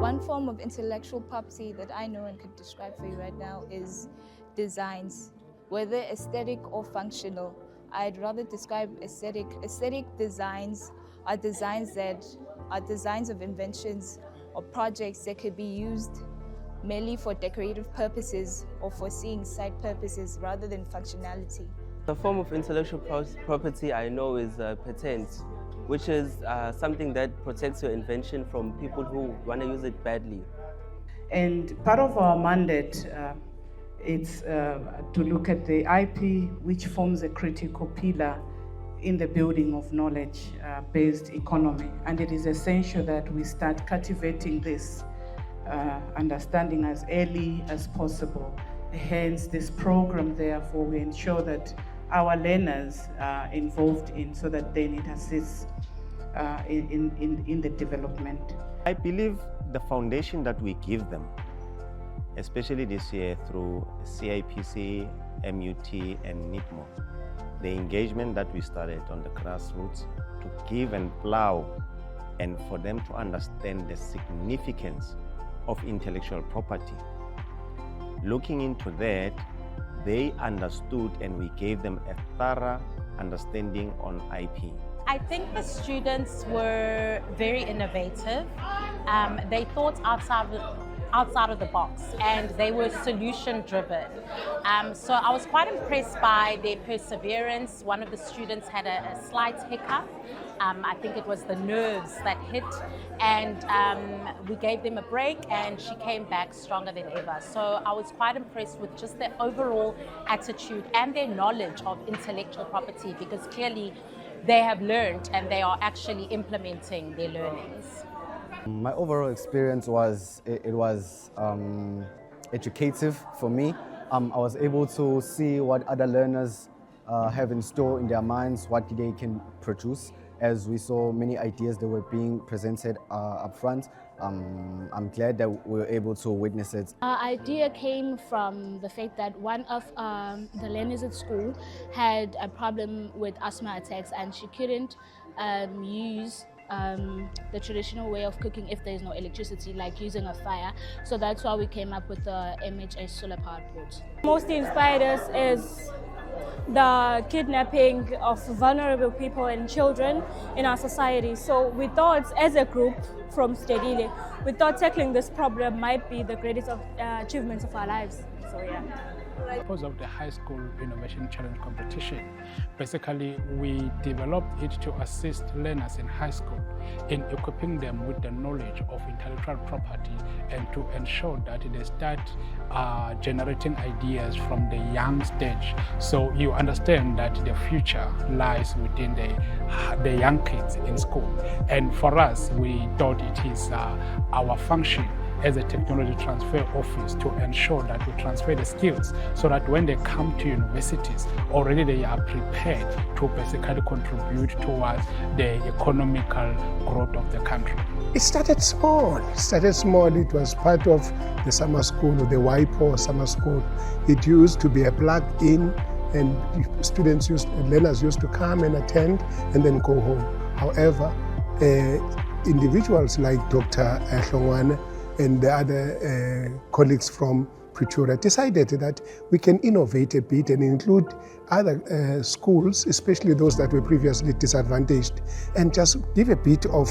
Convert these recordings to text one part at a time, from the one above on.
One form of intellectual property that I know and could describe for you right now is designs, whether aesthetic or functional. I'd rather describe aesthetic. Aesthetic designs are designs of inventions or projects that could be used merely for decorative purposes or for seeing sight purposes rather than functionality. The form of intellectual property I know is patent, which is something that protects your invention from people who want to use it badly. And part of our mandate is to look at the IP, which forms a critical pillar in the building of knowledge-based economy. And it is essential that we start cultivating this understanding as early as possible. Hence, this program, therefore, we ensure that our learners are involved in so that they need assist in the development. I believe the foundation that we give them, especially this year through CIPC, MUT, and NIPMO, the engagement that we started on the grassroots to give and plow and for them to understand the significance of intellectual property. Looking into that, they understood and we gave them a thorough understanding on IP. I think the students were very innovative. They thought outside of the box and they were solution driven. So I was quite impressed by their perseverance. One of the students had a slight hiccup. I think it was the nerves that hit, and we gave them a break and she came back stronger than ever. So I was quite impressed with just their overall attitude and their knowledge of intellectual property, because clearly they have learned and they are actually implementing their learnings. My overall experience was educative for me. I was able to see what other learners have in store in their minds, what they can produce. As we saw many ideas that were being presented up front, I'm glad that we were able to witness it. Our idea came from the fact that one of the learners at school had a problem with asthma attacks and she couldn't use the traditional way of cooking if there's no electricity, like using a fire. So that's why we came up with the MHA solar powered pot. Mostly inspired us is the kidnapping of vulnerable people and children in our society. So we thought, as a group from Stedile, we thought tackling this problem might be the greatest achievements of our lives. So yeah. Because of the high school innovation challenge competition, basically we developed it to assist learners in high school in equipping them with the knowledge of intellectual property and to ensure that they start generating ideas from the young stage. So you understand that the future lies within the young kids in school. And for us, we thought it is our function as a technology transfer office to ensure that we transfer the skills so that when they come to universities, already they are prepared to basically contribute towards the economical growth of the country. It started small. It was part of the summer school, the WIPO summer school. It used to be a plug-in, and learners used to come and attend and then go home. However, individuals like Dr. Hlongwane and the other colleagues from Pretoria decided that we can innovate a bit and include other schools, especially those that were previously disadvantaged, and just give a bit of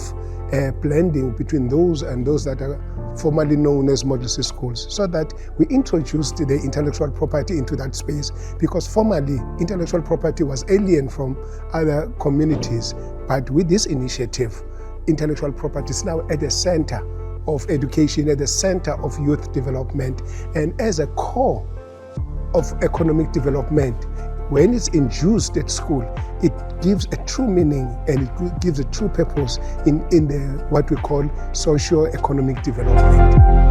blending between those and those that are formerly known as Model C schools, so that we introduced the intellectual property into that space, because formerly intellectual property was alien from other communities. But with this initiative, intellectual property is now at the center of education, at the center of youth development, and as a core of economic development. When it's induced at school, it gives a true meaning and it gives a true purpose in what we call socio-economic development.